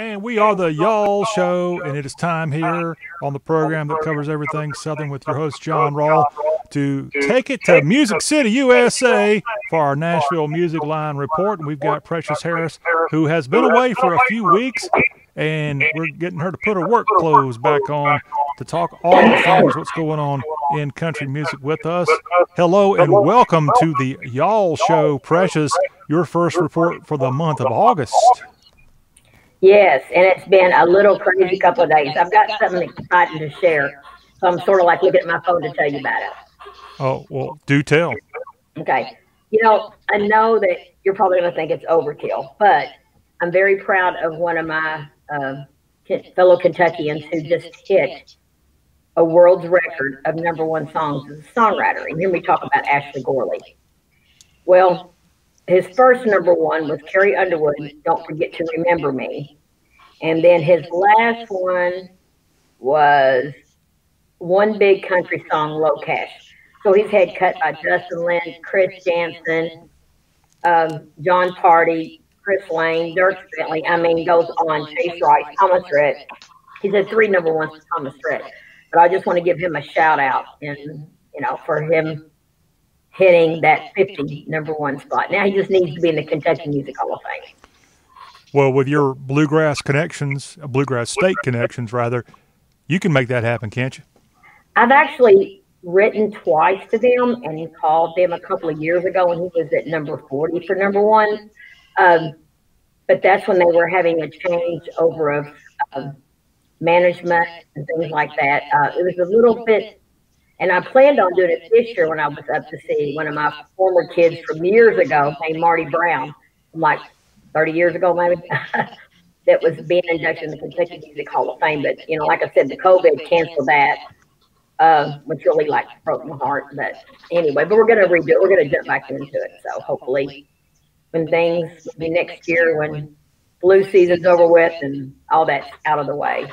And we are the Y'all Show, and it is time here on the program that covers everything Southern with your host, John Rawl, to take it to Music City, USA for our Nashville Music Line report. And we've got Precious Harris, who has been away for a few weeks, and we're getting her to put her work clothes back on to talk all the things, what's going on in country music with us. Hello and welcome to the Y'all Show, Precious, your first report for the month of August. Yes, and it's been a little crazy couple of days. I've got something exciting to share, so I'm sort of like looking at my phone to tell you about it. Oh, well, do tell. Okay. You know, I know that you're probably going to think it's overkill, but I'm very proud of one of my fellow Kentuckians who just hit a world's record of #1 songs as a songwriter. And here we talk about Ashley Gorley. Well, his first #1 was Carrie Underwood, Don't Forget to Remember Me. And then his last one was One Big Country Song, Low Cash. So he's had cut by Justin Lin, Chris Jansen, John Party, Chris Lane, Dirk Bentley. I mean, goes on. Chase Rice, Thomas Rhett. He's had 3 #1s for Thomas Rhett. But I just want to give him a shout out, and you know, for him hitting that 50 #1 spot. Now he just needs to be in the Kentucky Music Hall of Fame. Well, with your bluegrass connections, bluegrass state connections rather, you can make that happen, can't you? I've actually written twice to them and called them a couple of years ago when he was at number 40 for #1. But that's when they were having a change over of management and things like that. It was a little bit, and I planned on doing it this year when I was up to see one of my former kids from years ago named Marty Brown, from like 30 years ago maybe, that was being inducted in the Kentucky Music Hall of Fame. But, you know, like I said, the COVID canceled that, which really like broke my heart. But anyway, but we're going to redo it. We're going to jump back into it. So hopefully when things, maybe next year when flu season's over with and all that's out of the way.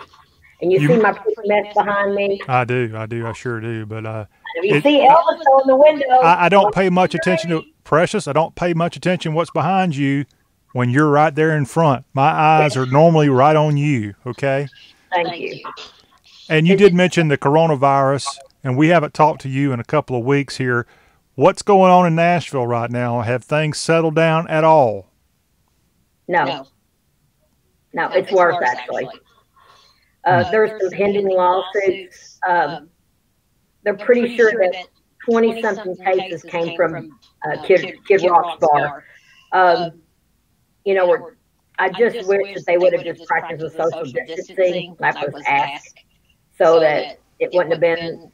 And you see my paper mess behind me? I do. I sure do. But you see Elvis on the window. I don't pay much attention to Precious. I don't pay much attention what's behind you when you're right there in front. My eyes are normally right on you, okay? Thank you. And you did mention the coronavirus, and we haven't talked to you in a couple of weeks here. What's going on in Nashville right now? Have things settled down at all? No, it's worse, actually. There's some pending lawsuits. They're pretty sure that 20-something cases came from Kid Rock's bar. You know, I just wish that they would have just practiced the social distancing, like was asked, so that it wouldn't have been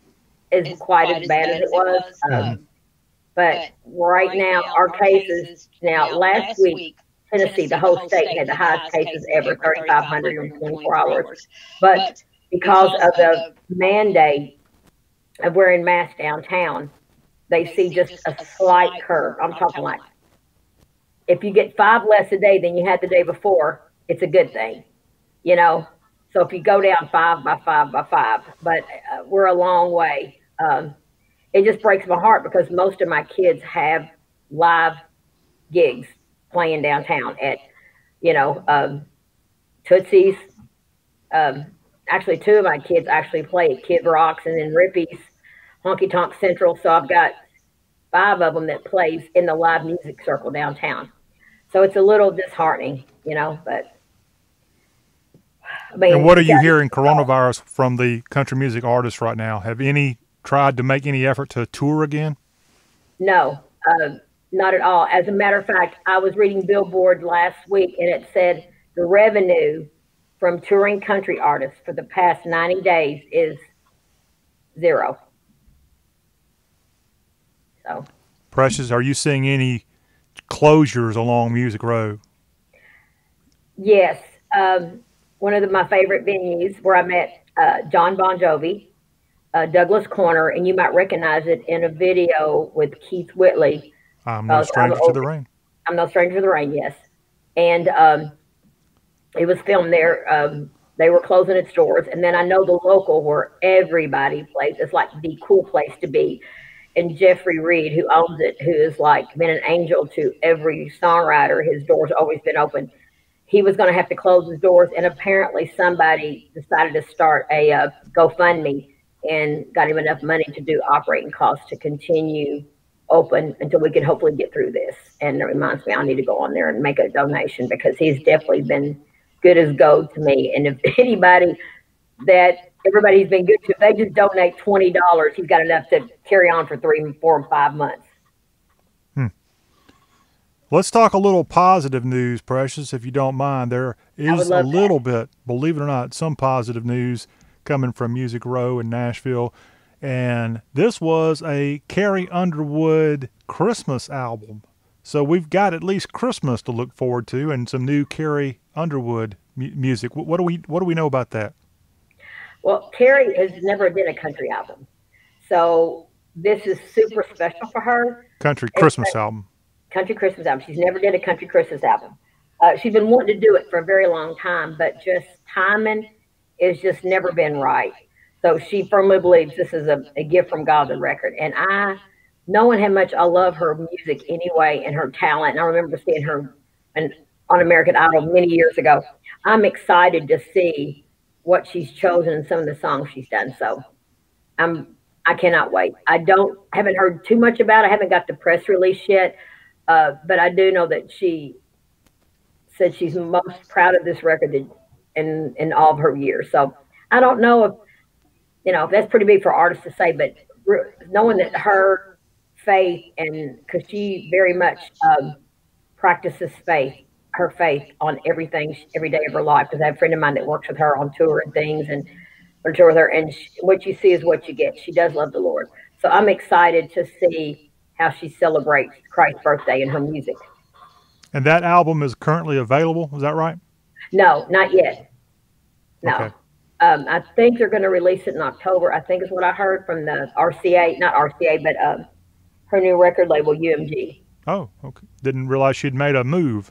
quite as bad as it was. But right now, our cases, last week, Tennessee, the whole state, had the highest cases ever, 3,500 in 24 hours. But because of the mandate of wearing masks downtown, they see just a slight curve. I'm talking like, if you get 5 less a day than you had the day before, it's a good thing, you know. So if you go down 5 by 5 by 5, but we're a long way. It just breaks my heart because most of my kids have live gigs playing downtown at, you know, Tootsie's. Actually, 2 of my kids actually play at Kid Rock's and then Rippy's, Honky Tonk Central. So I've got 5 of them that plays in the live music circle downtown. So it's a little disheartening, you know, but. I mean, and what are you hearing coronavirus from the country music artists right now? Have any tried to make any effort to tour again? No, not at all. As a matter of fact, I was reading Billboard last week, and it said the revenue from touring country artists for the past 90 days is 0. So, Precious, are you seeing any closures along Music Row? Yes. One of my favorite venues where I met John Bon Jovi, Douglas Corner, and you might recognize it in a video with Keith Whitley. I'm No Stranger to the Rain. I'm No Stranger to the Rain, yes. And it was filmed there. They were closing its doors. And then I know the local where everybody plays. It's like the cool place to be. And Jeffrey Reed, who owns it, who is like been an angel to every songwriter, his door's always been open. he was going to have to close his doors, and apparently somebody decided to start a GoFundMe and got him enough money to do operating costs to continue open until we can hopefully get through this. And it reminds me, I need to go on there and make a donation, because he's definitely been good as gold to me. And if anybody that everybody's been good to, if they just donate $20, he's got enough to carry on for 3, 4, and 5 months. Let's talk a little positive news, Precious, if you don't mind. There is a little bit, believe it or not, some positive news coming from Music Row in Nashville. And this was a Carrie Underwood Christmas album. So we've got at least Christmas to look forward to, and some new Carrie Underwood music. What do we know about that? Well, Carrie has never did a country album, so this is super special for her. Country Christmas album. Country Christmas album. She's never did a country Christmas album. She's been wanting to do it for a very long time, but just timing has just never been right. So she firmly believes this is a gift from God, the record. And knowing how much I love her music anyway and her talent, and I remember seeing her on American Idol many years ago, I'm excited to see what she's chosen and some of the songs she's done. So I cannot wait. Haven't heard too much about it. I haven't got the press release yet. But I do know that she said she's most proud of this record in all of her years. So I don't know if, that's pretty big for artists to say, but knowing that her faith, and because she very much practices her faith on everything, every day of her life, because I have a friend of mine that works with her on tour and things, and on tour with her, and what you see is what you get. She does love the Lord. So I'm excited to see how she celebrates Christ's birthday in her music. And that album is currently available, is that right? No, not yet. No. Okay. I think they're going to release it in October, I think is what I heard from the RCA, not RCA, but her new record label, UMG. Oh, okay. Didn't realize she'd made a move.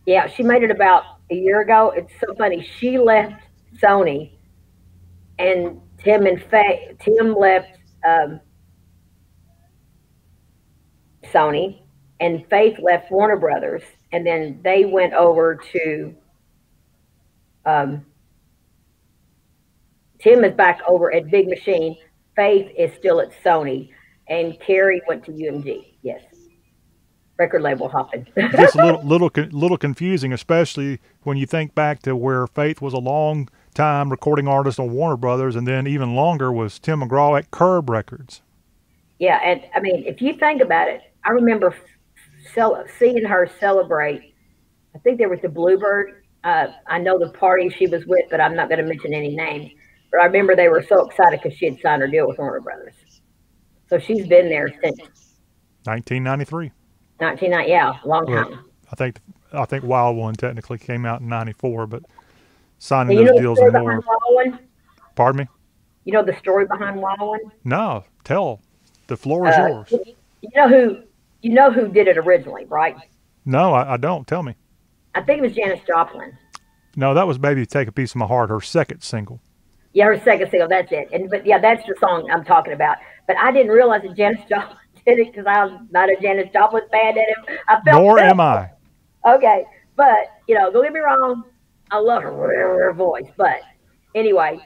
Yeah, she made it about a year ago. It's so funny. She left Sony, and Tim left Sony, and Faith left Warner Brothers, and then they went over to Tim is back over at Big Machine. Faith is still at Sony, and Carrie went to UMG. Yes, record label hopping. Just a little confusing, especially when you think back to where Faith was a long time recording artist on Warner Brothers, and then even longer was Tim McGraw at Curb Records. Yeah, and I mean, if you think about it, I remember seeing her celebrate. I think there was the Bluebird. I know the party she was with, but I'm not going to mention any names. But I remember they were so excited because she had signed her deal with Warner Brothers. So she's been there since 1993. 1990, yeah, long time. I think Wild One technically came out in '94, but signing those deals and more. Pardon me? You know the story behind Wild One? No, tell. The floor is yours. You know who did it originally, right? No, I don't. Tell me. I think it was Janis Joplin. No, that was Baby Take a Piece of My Heart, her second single. Yeah, her second single, that's it. But yeah, that's the song I'm talking about. But I didn't realize that Janis Joplin did it because I'm not a Janis Joplin fan. Nor am I. Okay, but, don't get me wrong, I love her voice. But anyway,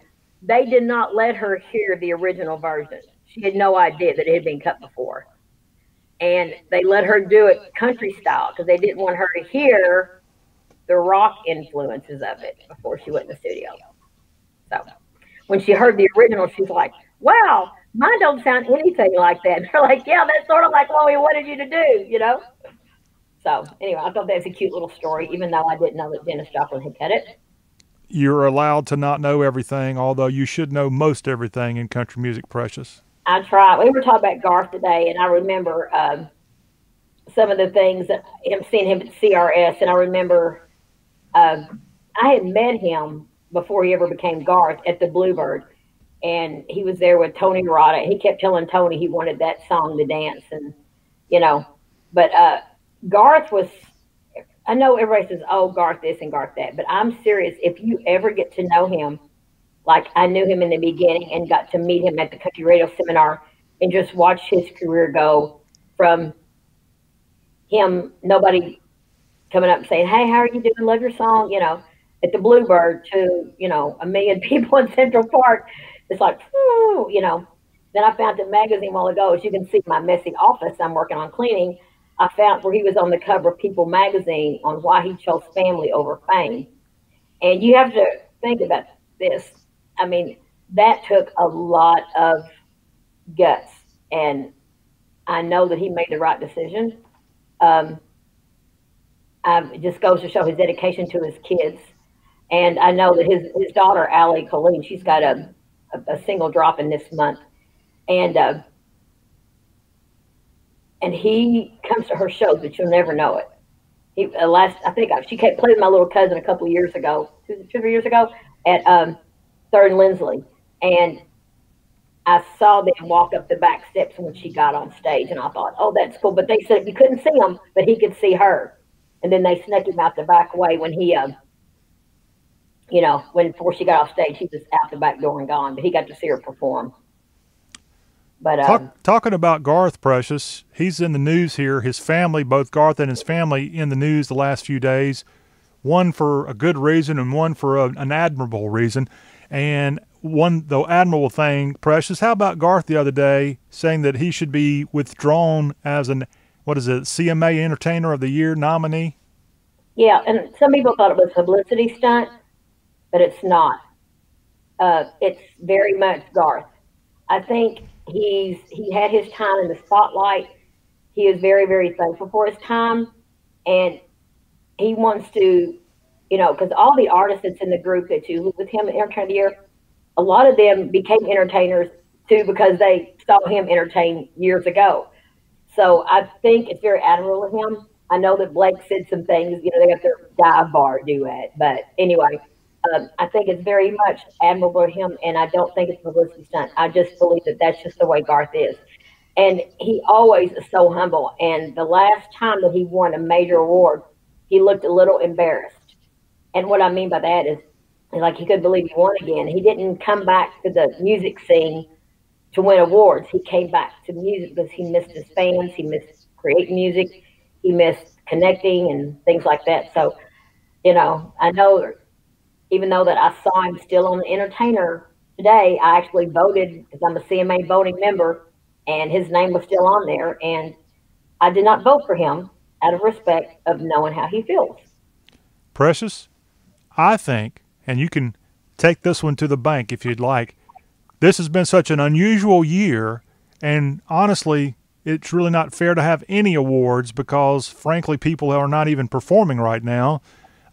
they did not let her hear the original version. She had no idea that it had been cut before. And they let her do it country style because they didn't want her to hear the rock influences of it before she went in the studio. So when she heard the original, she's like, wow, mine don't sound anything like that. And they're like, yeah, that's sort of like what we wanted you to do, So anyway, I thought that was a cute little story, even though I didn't know that Janis Joplin had cut it. You're allowed to not know everything, although you should know most everything in country music, Precious. I try. We were talking about Garth today, and I remember some of the things that seeing him at CRS, and I remember I had met him before he ever became Garth at the Bluebird, and he was there with Tony Murata. He kept telling Tony he wanted that song to dance, and but Garth was. I know everybody says, "Oh, Garth this and Garth that," but I'm serious. If you ever get to know him, like I knew him in the beginning and got to meet him at the Country Radio Seminar and just watch his career go from him, nobody coming up and saying, "Hey, how are you doing? Love your song," at the Bluebird to, 1 million people in Central Park. It's like, whew, Then I found a magazine a while ago, as you can see my messy office I'm working on cleaning. I found where he was on the cover of People magazine on why he chose family over fame. And you have to think about this. I mean, that took a lot of guts, and I know that he made the right decision. It just goes to show his dedication to his kids. And I know that his daughter, Allie Colleen, she's got a single dropping this month. And he comes to her shows, but you'll never know it. She played with my little cousin a couple of years ago, 2 years ago, at 3rd and Lindsley. And I saw them walk up the back steps when she got on stage, and I thought, oh, that's cool. But they said you couldn't see him, but he could see her. And then they snuck him out the back way when he, before she got off stage, he was out the back door and gone. But he got to see her perform. But talking about Garth, Precious, he's in the news here. His family, both Garth and his family, in the news the last few days. One for a good reason and one for an admirable reason. And the admirable thing, Precious, how about Garth the other day saying that he should be withdrawn as CMA Entertainer of the Year nominee? Yeah, and some people thought it was a publicity stunt, but it's not. It's very much Garth. I think he had his time in the spotlight. He is very, very thankful for his time, and he wants to, because all the artists that's in the group that you with him at Entertainer of the Year, a lot of them became entertainers too because they saw him entertain years ago. So I think it's very admirable of him. I know that Blake said some things, they got their dive bar duet, but anyway, I think it's very much admirable of him, and I don't think it's a publicity stunt. I just believe that that's just the way Garth is. And he always is so humble. And the last time that he won a major award, he looked a little embarrassed. And what I mean by that is like he couldn't believe he won again. He didn't come back to the music scene to win awards. He came back to music because he missed his fans. He missed creating music. He missed connecting and things like that. So, I know even though that I saw him still on the Entertainer today, I actually voted because I'm a CMA voting member, and his name was still on there. And I did not vote for him out of respect of knowing how he feels. Precious, I think, and you can take this one to the bank if you'd like, this has been such an unusual year, and honestly, it's really not fair to have any awards because, frankly, people are not even performing right now.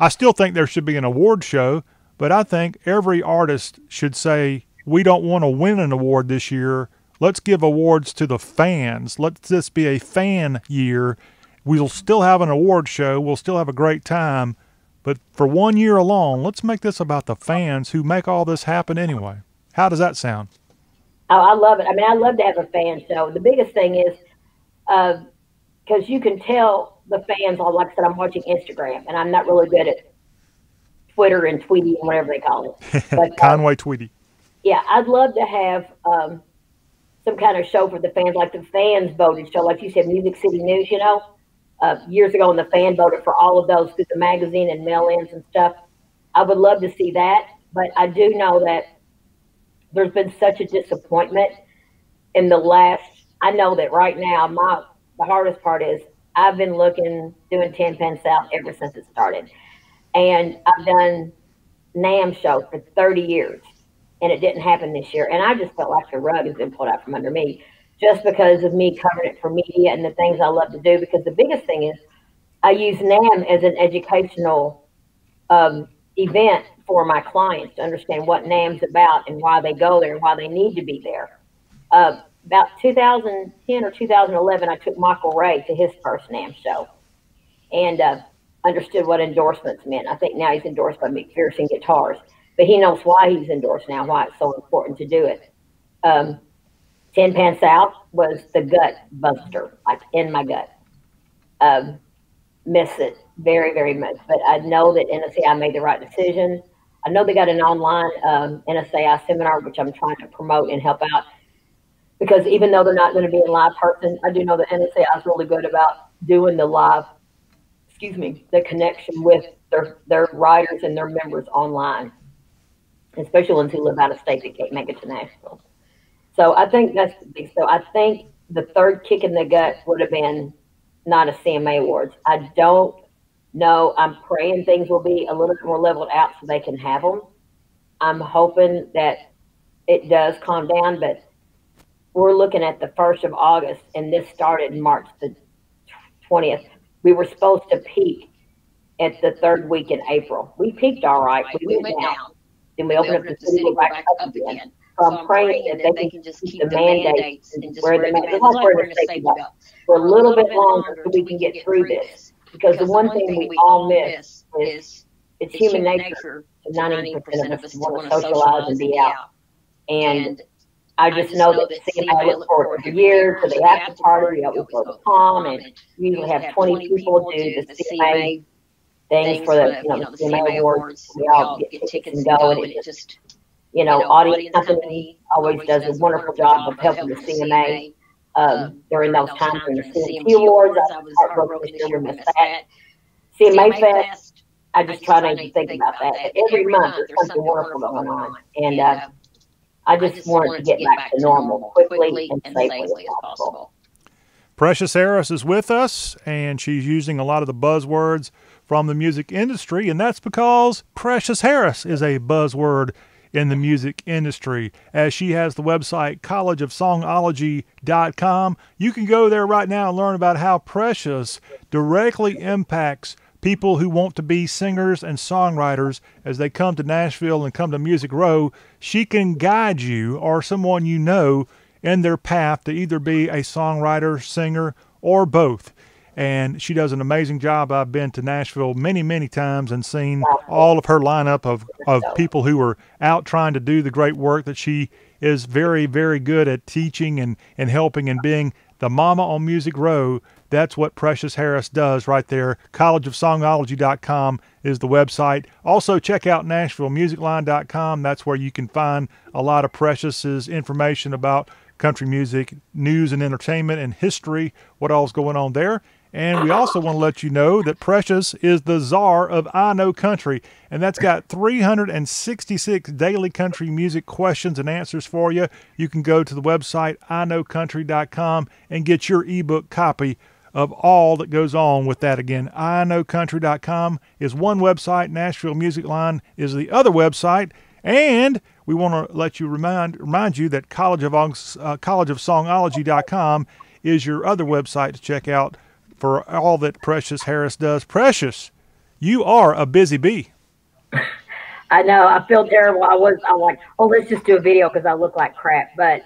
I still think there should be an award show, but I think every artist should say, we don't want to win an award this year. Let's give awards to the fans. Let this be a fan year. We'll still have an award show. We'll still have a great time. But for 1 year alone, let's make this about the fans who make all this happen anyway. How does that sound? Oh, I love it. I mean, I love to have a fan show. The biggest thing is because you can tell the fans, like I said, I'm watching Instagram, and I'm not really good at Twitter and Tweety and whatever they call it. But, Conway Tweety. Yeah, I'd love to have some kind of show for the fans, like the fans voted show, like you said, Music City News, years ago when the fan voted for all of those through the magazine and mail-ins and stuff. I would love to see that, but I do know that there's been such a disappointment in I know that right now, the hardest part is I've been doing 10 Pan South ever since it started. And I've done NAMM shows for 30 years, and it didn't happen this year. And I just felt like the rug has been pulled out from under me just because of me covering it for media and the things I love to do. Because the biggest thing is I use NAMM as an educational event for my clients to understand what NAMM's about and why they go there and why they need to be there. About 2010 or 2011, I took Michael Ray to his first NAMM show and understood what endorsements meant. I think now he's endorsed by McPherson Guitars, but he knows why he's endorsed now, why it's so important to do it. 10 Pan South was the gut buster, like in my gut. Miss it very, very much. But I know that NSAI made the right decision. I know they got an online NSAI seminar, which I'm trying to promote and help out. Because even though they're not going to be in live person, I do know that NSAI is really good about doing the live excuse me, the connection with their writers and their members online, especially ones who live out of state that can't make it to Nashville. So I think that's the big. So I think the third kick in the gut would have been not a CMA Awards. I don't know. I'm praying things will be a little bit more leveled out so they can have them. I'm hoping that it does calm down, but we're looking at the 1st of August, and this started March the 20th. We were supposed to peak at the 3rd week in April. We peaked all right. We went down. Then we opened up the city, we're back up again. So I'm praying that they can just keep the mandates and just wear the mask. It's like wearing a safety belt for a little bit longer so we can get through this. Because the one thing we all miss is it's human nature to 90% of us want to socialize and be out. And I just know that CMA look forward to the year, to the after party, we always go to prom, and we usually have 20 people do the CMA things for the, the CMA Awards. We all get tickets and go, and it just, audience company always does a wonderful job of helping the CMA during those times during the CMT Awards. I was heartbroken this year to miss that. CMA Fest, I just try not to think about that. Every month there's something wonderful going on, and I just want to get back to normal quickly and safely as possible. Precious Harris is with us, and she's using a lot of the buzzwords from the music industry, and that's because Precious Harris is a buzzword in the music industry, as she has the website collegeofsongology.com. You can go there right now and learn about how Precious directly impacts people who want to be singers and songwriters as they come to Nashville and come to Music Row. She can guide you or someone you know in their path to either be a songwriter, singer, or both. And she does an amazing job. I've been to Nashville many, many times and seen all of her lineup of people who are out trying to do the great work that she is very, very good at teaching and helping and being the mama on Music Row. That's what Precious Harris does right there. collegeofsongology.com is the website. Also, check out NashvilleMusicLine.com. That's where you can find a lot of Precious's information about country music, news and entertainment, and history, what all's going on there. And we also want to let you know that Precious is the czar of I Know Country, and that's got 366 daily country music questions and answers for you. You can go to the website iknowcountry.com and get your ebook copy of all that goes on with that. Again, iknowcountry.com is one website, Nashville Music Line is the other website, and we want to let you remind you that collegeofsongology.com is your other website to check out for all that Precious Harris does. Precious, you are a busy bee. I know. I feel terrible. I'm like, let's just do a video because I look like crap. But,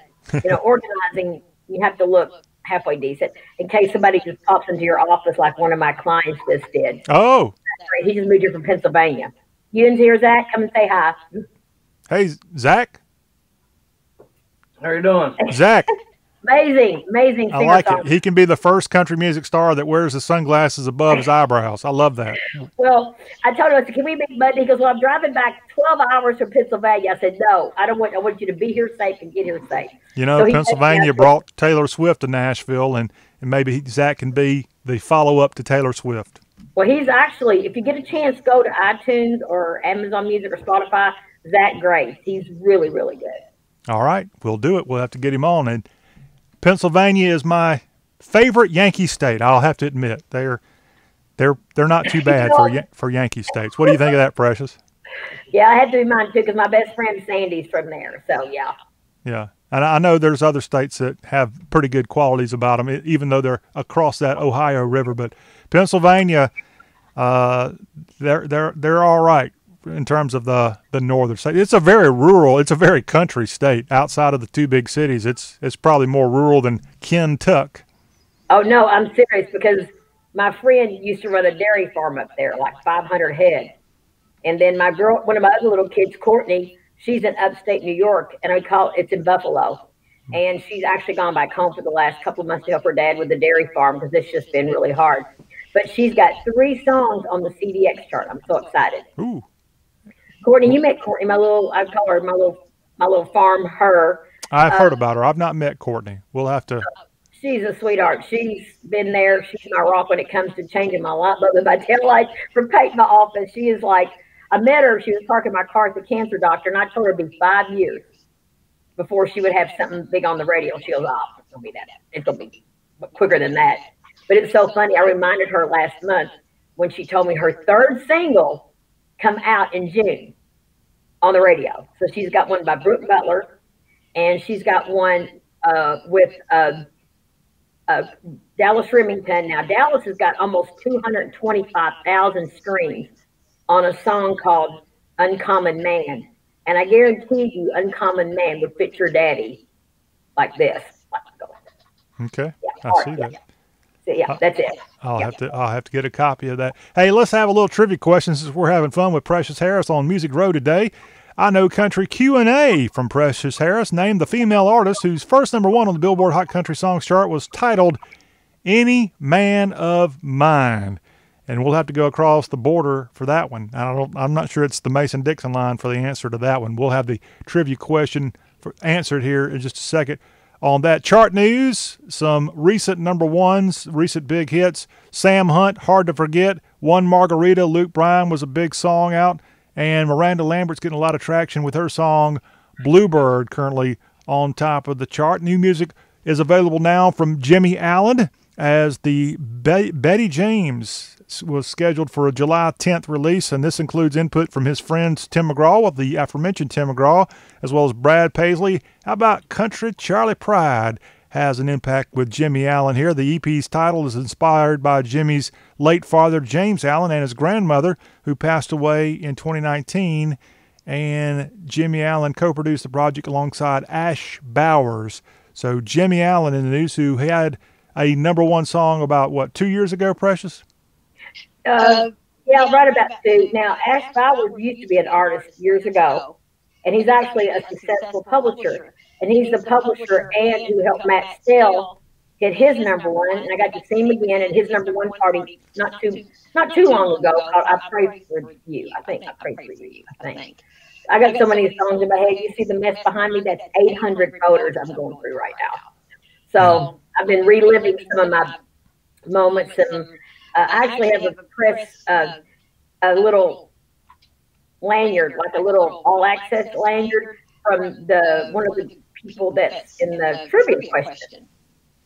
organizing, you have to look halfway decent in case somebody just pops into your office like one of my clients just did. Oh. He just moved here from Pennsylvania. You didn't hear Zach? Come and say hi. Hey, Zach. How you doing? Zach. Amazing singer. I like it. He can be the first country music star that wears the sunglasses above his eyebrows. I love that. Well, I told him, I said, can we meet Monday? He goes, well, I'm driving back 12 hours from Pennsylvania. I said, no, I want you to be here safe and get here safe. So Pennsylvania brought Taylor Swift to Nashville, and maybe Zach can be the follow-up to Taylor Swift. Well, he's actually, if you get a chance, go to iTunes or Amazon Music or Spotify, Zach Grace. He's really, really good. All right, we'll do it. We'll have to get him on. And Pennsylvania is my favorite Yankee state. I'll have to admit they're not too bad for Yankee states. What do you think of that, Precious? Yeah, I had to be mine too because my best friend Sandy's from there. So yeah. Yeah, and I know there's other states that have pretty good qualities about them, even though they're across that Ohio River. But Pennsylvania, they're all right in terms of the northern state. It's a very country state outside of the two big cities. It's probably more rural than Kentucky. Oh no, I'm serious because my friend used to run a dairy farm up there, like 500 head. And then one of my other little kids, Courtney, she's in upstate New York, and it's in Buffalo. And she's actually gone back home for the last couple of months to help her dad with the dairy farm because it's just been really hard. But she's got 3 songs on the CDX chart. I'm so excited. Ooh. Courtney, you met Courtney, I call her my little farm her. I've heard about her. I've not met Courtney. We'll have to. she's a sweetheart. She's been there. She's my rock when it comes to changing my light bulb in my taillight from paint my office. She is like, I met her. She was parking my car at the cancer doctor, and I told her it'd be 5 years before she would have something big on the radio. She goes, oh, it's going to be that. It's going to be quicker than that. But it's so funny. I reminded her last month when she told me her third single come out in June on the radio. So she's got one by Brooke Butler, and she's got one with Dallas Remington. Now, Dallas has got almost 225,000 streams on a song called Uncommon Man. And I guarantee you Uncommon Man would fit your daddy like this. Okay, yeah, I see that. Yeah, that's it. I'll have to get a copy of that. Hey, let's have a little trivia question since we're having fun with Precious Harris on Music Row today. I Know Country Q&A from Precious Harris named the female artist whose first #1 on the Billboard Hot Country Songs chart was titled Any Man of Mine. And we'll have to go across the border for that one. I'm not sure it's the Mason-Dixon line for the answer to that one. We'll have the trivia question answered here in just a second. On that chart news, some recent #1s, recent big hits. Sam Hunt, Hard to Forget. One Margarita, Luke Bryan was a big song out. And Miranda Lambert's getting a lot of traction with her song Bluebird, currently on top of the chart. New music is available now from Jimmy Allen, as the Betty James was scheduled for a July 10th release, and this includes input from his friends Tim McGraw, with the aforementioned Tim McGraw, as well as Brad Paisley. How about Country Charlie Pride has an impact with Jimmy Allen here? The EP's title is inspired by Jimmy's late father, James Allen, and his grandmother, who passed away in 2019, and Jimmy Allen co-produced the project alongside Ash Bowers. So Jimmy Allen in the news, who had a #1 song about, 2 years ago, Precious? Yeah, right about 2. Now, Ash Bowers used to be an artist years ago, and he's actually a successful publisher. And he's the publisher and who helped Matt Stell get his #1. And I got to see him again at his #1 party not too long ago called I Prayed for You. I think I Prayed for You. I got so many songs in my head. You see the mess behind me? That's 800 voters I'm going through right now. So I've been reliving some of my moments, and I actually have a little lanyard, like a little all-access lanyard from one of the people that's in the trivia question.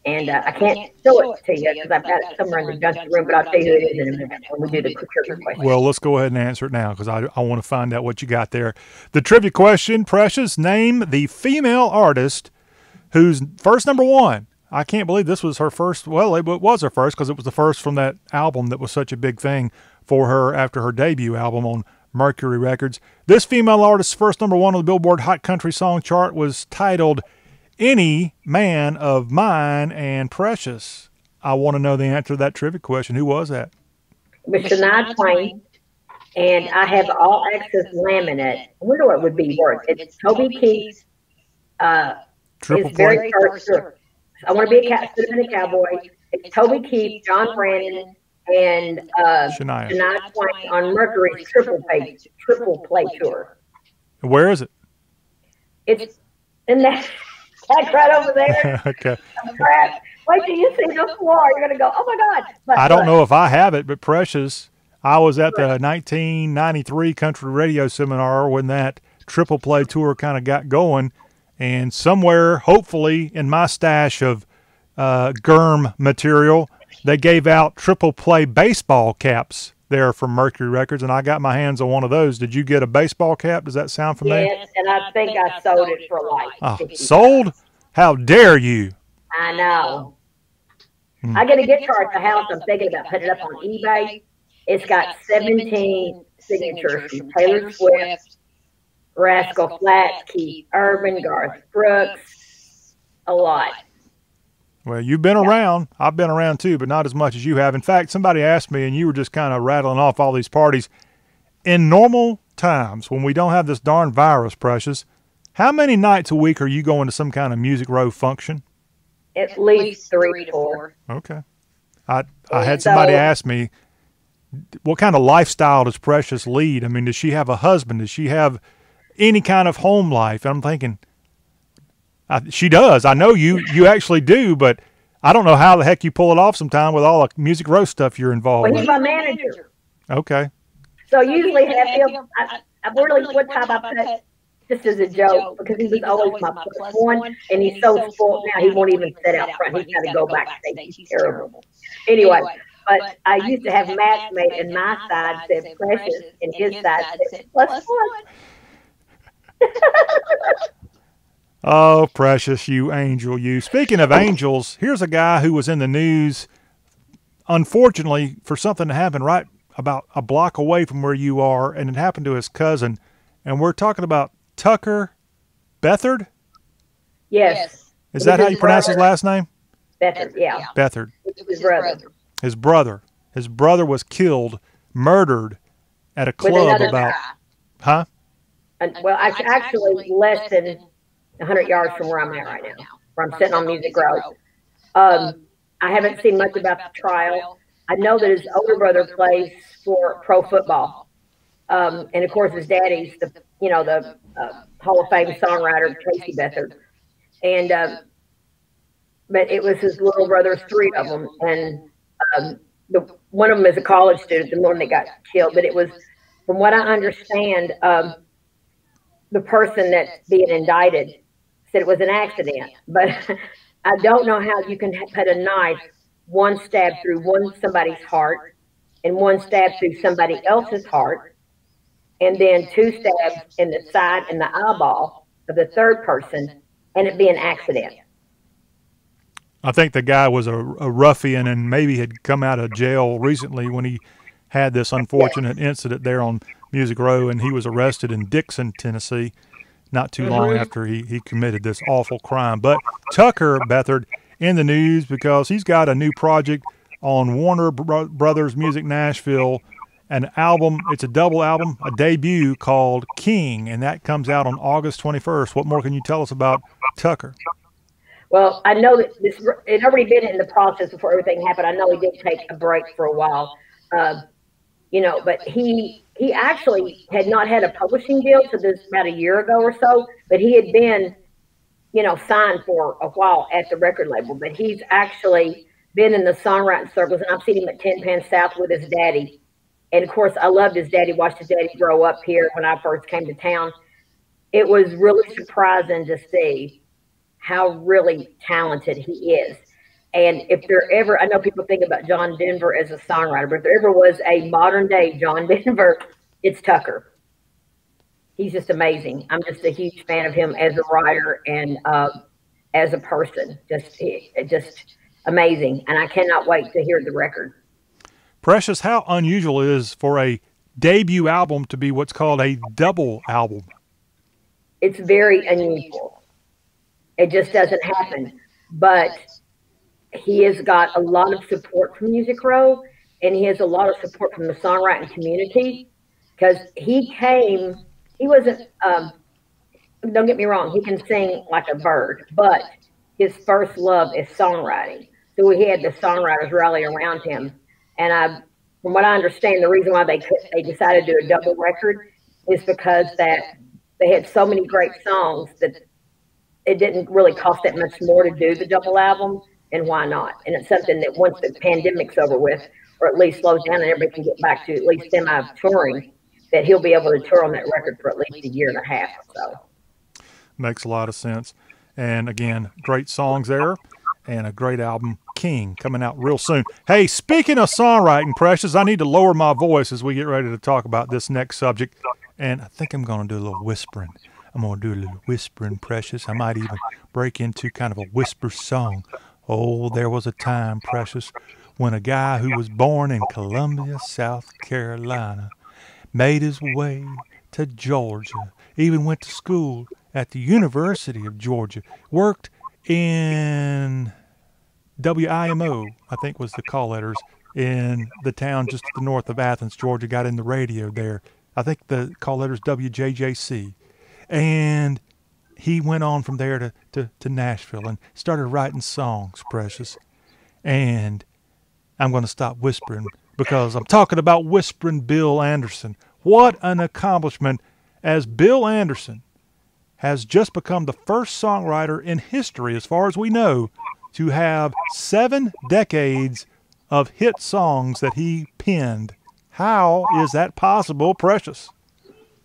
And I can't show it to you because I've got it somewhere in the dungeon room, but I'll tell you who it is in a minute when we do the trivia question. Well, let's go ahead and answer it now because I want to find out what you got there. The trivia question, Precious, name the female artist whose first #1. I can't believe this was her first. Well, it was her first because it was the first from that album that was such a big thing for her after her debut album on Mercury Records. This female artist's first #1 on the Billboard Hot Country Song chart was titled Any Man of Mine. And Precious, I want to know the answer to that trivia question. Who was that? It was Shania Twain, and I have all access laminate. I wonder what would be worth. It's Toby Keith's Triple his play? very first. I want to be a cowboy. It's Toby Keith, John Brandon, and Shania Twain on Mercury's triple play tour. Where is it? It's in that right over there. Okay. Crap. Wait till you see the floor. You're going to go, oh my God. But, I don't know if I have it, but Precious, I was at the 1993 Country Radio Seminar when that triple play tour kind of got going. And somewhere, hopefully, in my stash of Germ material, they gave out triple play baseball caps there from Mercury Records, and I got my hands on one of those. Did you get a baseball cap? Does that sound familiar? Yes, and I think I sold it for like sold? How dare you? I know. I got a guitar at the house. I'm thinking about putting it up on eBay. It's got 17 signatures from Taylor Swift, Rascal Flatts, Keith Urban, Garth Brooks, a lot. Well, you've been around. I've been around too, but not as much as you have. In fact, somebody asked me, and you were just kind of rattling off all these parties. In normal times, when we don't have this darn virus, Precious, how many nights a week are you going to some kind of Music Row function? At least 3 to 4. Okay. I had somebody ask me, what kind of lifestyle does Precious lead? I mean, does she have a husband? Does she have any kind of home life? And I'm thinking, she does. I know you actually do, but I don't know how the heck you pull it off sometime with all the Music Row stuff you're involved Well, with. he's my manager. Okay. So usually have him, I really, one time I put, just as a joke, because he was always my plus one, and he's so spoiled now, he won't even sit out front. He's got to go backstage. He's terrible. Anyway, but I used to have match made, and my side said Precious, and his side said plus one. Oh, Precious, you angel, you. Speaking of angels, here's a guy who was in the news, unfortunately, for something that happened right about a block away from where you are, and it happened to his cousin. And we're talking about Tucker Beathard? Yes. Is that how you pronounce his last name? Beathard, yeah. Beathard. His brother. His brother. His brother was killed, murdered at a club about... guy. Huh? Well, actually less than 100 yards from where I'm at right now, where I'm sitting on Music Row. I haven't seen much about the trial. I know that his older brother plays for pro football. And of course his daddy's the Hall of Fame songwriter, Casey Beathard. And, but it was his little brothers, 3 of them. And one of them is a college student, the one that got killed. But it was, from what I understand, the person that's being indicted said it was an accident. But I don't know how you can put a knife, one stab through somebody's heart and one stab through somebody else's heart, and then 2 stabs in the side and the eyeball of the third person, and it be an accident. I think the guy was a ruffian and maybe had come out of jail recently when he had this unfortunate incident there on Music Row, and he was arrested in Dixon, Tennessee, not too long after he committed this awful crime. But Tucker Beathard in the news because he's got a new project on Warner Brothers Music Nashville, an album. It's a double album, a debut called King, and that comes out on August 21st. What more can you tell us about Tucker? Well, I know that it already been in the process before everything happened. I know he did take a break for a while, but he actually had not had a publishing deal to this about a year ago or so, but he had been, signed for a while at the record label. But he's actually been in the songwriting circles, and I've seen him at Ten Pan South with his daddy. And of course, I loved his daddy, watched his daddy grow up here when I first came to town. It was really surprising to see how really talented he is. And if there ever, I know people think about John Denver as a songwriter, but if there ever was a modern day John Denver, it's Tucker. He's just amazing. I'm just a huge fan of him as a writer and as a person. Just amazing. And I cannot wait to hear the record. Precious, how unusual it is for a debut album to be what's called a double album? It's very unusual. It just doesn't happen. But he has got a lot of support from Music Row, and he has a lot of support from the songwriting community, because he wasn't, don't get me wrong, he can sing like a bird, but his first love is songwriting. So he had the songwriters rally around him. And from what I understand, the reason why they decided to do a double record is because that they had so many great songs that it didn't really cost that much more to do the double album, and why not? And it's something that once the pandemic's over with, or at least slows down and everybody can get back to at least semi-touring, that he'll be able to tour on that record for at least a year and a half or so. Makes a lot of sense. And again, great songs there, and a great album, King, coming out real soon. Hey, speaking of songwriting, Precious, I need to lower my voice as we get ready to talk about this next subject, and I think I'm going to do a little whispering. I'm going to do a little whispering, Precious. I might even break into kind of a whisper song. Oh, there was a time, Precious, when a guy who was born in Columbia, South Carolina, made his way to Georgia, even went to school at the University of Georgia, worked in WIMO, I think was the call letters, in the town just to the north of Athens, Georgia, got in the radio there. I think the call letters WJJC. And he went on from there to Nashville and started writing songs, Precious. And I'm going to stop whispering because I'm talking about Whispering Bill Anderson. What an accomplishment, as Bill Anderson has just become the first songwriter in history, as far as we know, to have 7 decades of hit songs that he penned. How is that possible, Precious?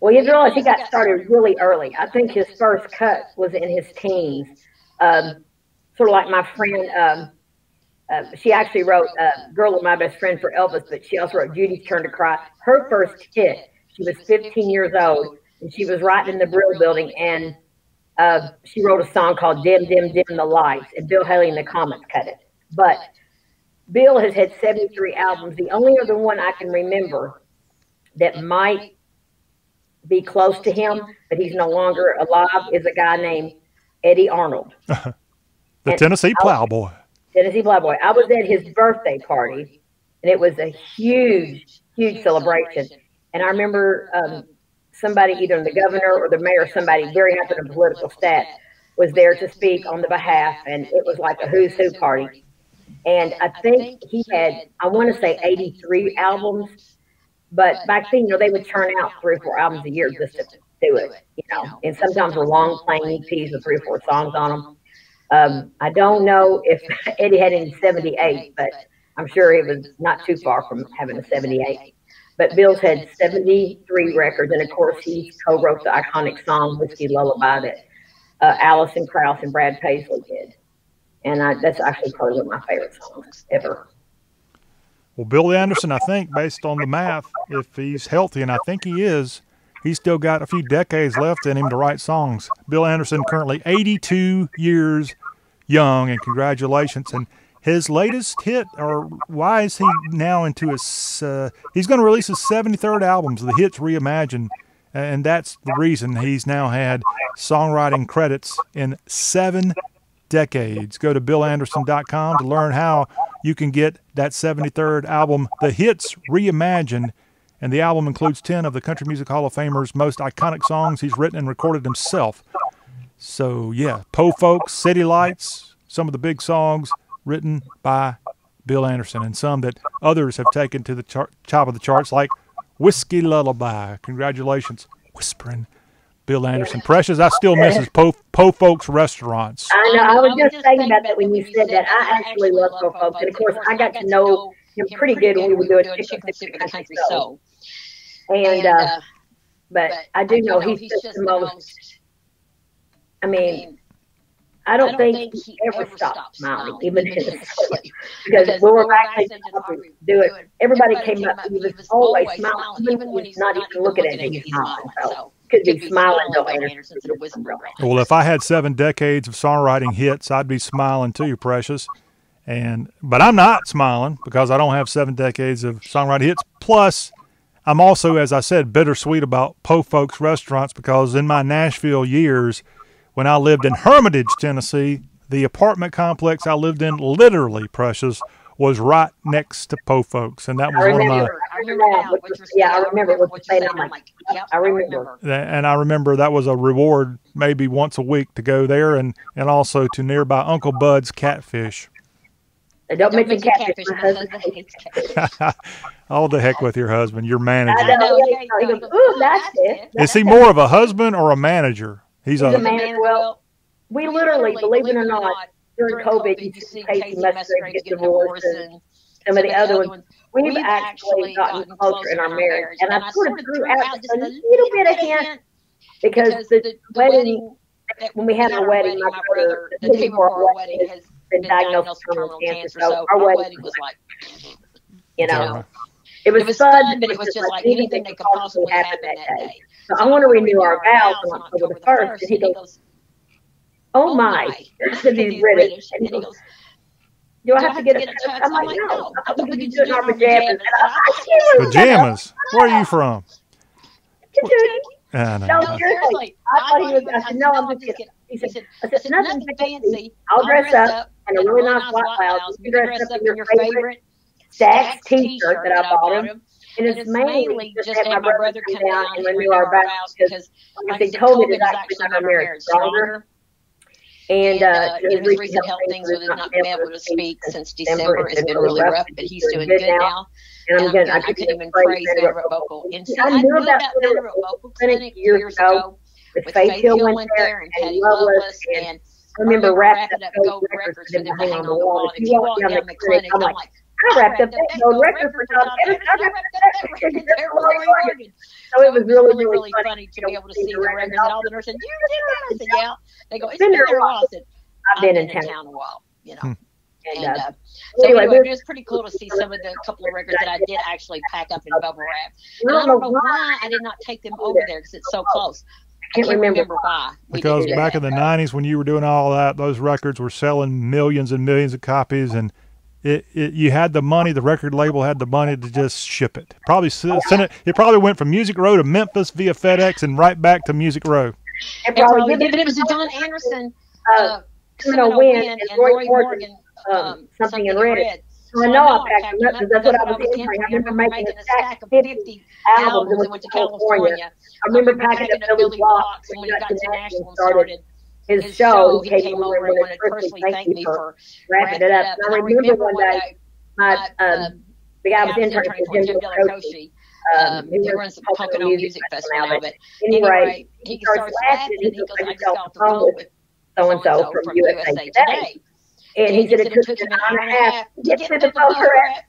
Well, you realize he got started really early. I think his first cut was in his teens. Sort of like my friend, she actually wrote Girl of My Best Friend for Elvis, but she also wrote Judy's Turn to Cry. Her first hit, she was 15 years old, and she was writing in the Brill Building, and she wrote a song called Dim, Dim, Dim the Lights, and Bill Haley in the Comets cut it. But Bill has had 73 albums. The only other one I can remember that might be close to him, but he's no longer alive, is a guy named Eddie Arnold. The Tennessee Plowboy. Tennessee Plowboy. I was at his birthday party, and it was a huge, huge celebration. And I remember somebody, either the governor or the mayor, somebody very high in the political staff, was there to speak on the behalf, and it was like a who's who party. And I think he had, I want to say 83 albums, but back then, they would turn out 3 or 4 albums a year just to do it, and sometimes were long playing EPs with 3 or 4 songs on them. I don't know if Eddie had any 78, but I'm sure it was not too far from having a 78. But Bill's had 73 records, and of course he co-wrote the iconic song "Whiskey Lullaby" that Alison Krauss and Brad Paisley did, and that's actually probably one of my favorite songs ever. Well, Bill Anderson, I think, based on the math, if he's healthy, and I think he is, he's still got a few decades left in him to write songs. Bill Anderson, currently 82 years young, and congratulations. And his latest hit, or why is he now into his, he's going to release his 73rd album, The Hits Reimagined, and that's the reason he's now had songwriting credits in 7 decades. Go to BillAnderson.com to learn how you can get that 73rd album, The Hits Reimagined, and the album includes 10 of the Country Music Hall of Famer's most iconic songs he's written and recorded himself. So, yeah, Po Folks, City Lights, some of the big songs written by Bill Anderson, and some that others have taken to the top of the charts, like Whiskey Lullaby. Congratulations, Whispering Bill Anderson. Precious, I still miss his Po Folks restaurants. I know. I was just saying about that when you said that. I actually love Po Folks, and of course, I got to know him pretty good when we were doing Chicken Soup and Country Soul. And but I do know he's just the most. I mean, I don't think he ever stopped smiling, even in his sleep. Because when we're actually do it, everybody came up. He was always smiling, even when he's not even looking at me. He's smiling. So could be smiling. Well, if I had 7 decades of songwriting hits, I'd be smiling too, Precious. But I'm not smiling because I don't have 7 decades of songwriting hits. Plus, I'm also, as I said, bittersweet about Po Folks restaurants, because in my Nashville years, when I lived in Hermitage, Tennessee, the apartment complex I lived in, literally, Precious, was right next to Po Folks, and that was one of my. I remember what you're saying. I'm like, yep, I remember. And I remember that was a reward, maybe once a week, to go there, and also to nearby Uncle Bud's Catfish. Don't mention catfish. My husband hates catfish. Oh, the heck with your husband, your manager. I know. He goes, ooh, that's it. Is he more of a husband or a manager? He's a manager. Well, we literally, believe it or not, during COVID, you see Casey Musgrave get divorced, and some of the other ones. We've actually gotten closer in our marriage, and I sort of threw out just a little bit of hint, because the wedding, when we had our wedding, my brother, the day before our wedding, has been diagnosed with terminal cancer, so our wedding was like, it was fun, but it was just like anything that could possibly happen that day. So I want to renew our vows on October the 1st, and he goes, oh my, because he's British, and he goes, do I have to get a tux? I'm like, no, I thought we could do it in our pajamas. Pajamas? Where are you from? No, seriously. I thought he was, I said, no, I'm just kidding. He said, nothing fancy. I'll dress up in a really nice white blouse. You dress up in your favorite Stax t-shirt that I bought him. And it's mainly just to have my brother come down and renew our vows, because, like I said, COVID is actually making our marriage stronger. And his recent health things with his not being able to speak since December has been really rough, but he's doing good now. And I couldn't even praise Beathard Vocal. And I knew about Beathard Vocal Clinic years ago. With Faith Hill went there, and Patty Loveless, and I remember wrapping up gold records for them to hang on the wall. If you walk down the clinic, I'm like, I wrapped up that gold record for Tom Anderson. I wrapped up that record for Roy Morgan. So it was really funny to be able to see the records. And all the nurses said, you did that? I said, yeah. They go, it's been there a while. I said, I've been in town a while, you know. And so anyway, it was pretty cool to see some of the couple of records that I did actually pack up in bubble wrap. And I don't know why I did not take them over there because it's so close. I can't remember why. Because back in the 90s when you were doing all that, those records were selling millions and millions of copies, and you had the money, the record label had the money to just ship it. Probably send it. It probably went from Music Row to Memphis via FedEx and right back to Music Row. It probably did, but it was a Don Anderson, Win, and Roy Morgan. Something in red. So I know I packed them up because that's what I was entering. I remember making a stack of 50 albums and went to California. I remember packing up Billy Blocks, and when he got to Nashville and started his show, he came over and wanted to personally thank me for wrapping it up. And I remember one day, the guy was interning for Jim Delacroce. He runs the Pocono Music Festival now, but anyway, he starts laughing and he goes, I just got off the phone with so-and-so from USA Today. And he said it took him an hour and a half to get to the bubble wrap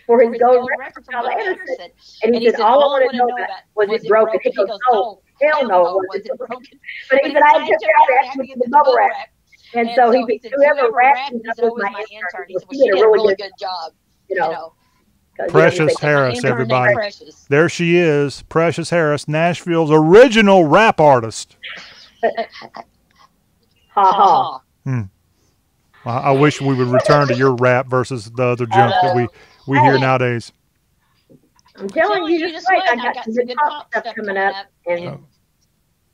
for his gold record from Tom Anderson. And he said, all I want to know about was it broken. He goes, oh, hell no, it wasn't broken. But he said, I took it out after the bubble wrap. And so he said, whoever wrapped it, that was my intern. He said, well, she did a really good job, you know. Precious Harris, everybody. There she is, Precious Harris, Nashville's original rap artist. Ha ha. I wish we would return to your rap versus the other junk that we hear nowadays. I'm telling you, just wait. I got some good pop stuff coming up. And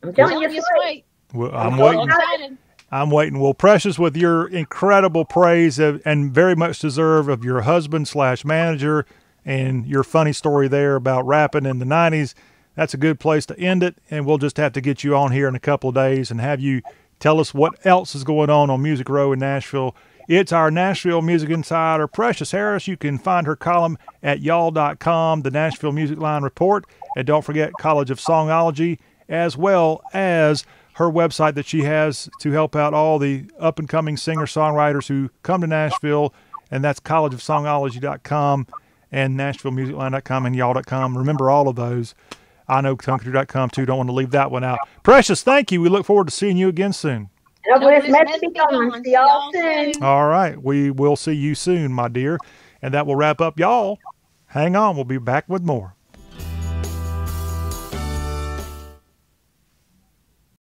I'm telling you, just wait. Well, I'm waiting. I'm waiting. Well, Precious, with your incredible praise and very much deserve of your husband/manager and your funny story there about rapping in the 90s, that's a good place to end it. And we'll just have to get you on here in a couple of days and have you tell us what else is going on Music Row in Nashville. It's our Nashville Music Insider, Precious Harris. You can find her column at Yall.com, the Nashville Music Line Report. And don't forget College of Songology, as well as her website that she has to help out all the up-and-coming singer-songwriters who come to Nashville, and that's collegeofsongology.com and NashvilleMusicLine.com and Yall.com. Remember all of those. I know Tonkator.com too. Don't want to leave that one out. Precious, thank you. We look forward to seeing you again soon. See y'all soon. All right. We will see you soon, my dear. And that will wrap up y'all. Hang on. We'll be back with more.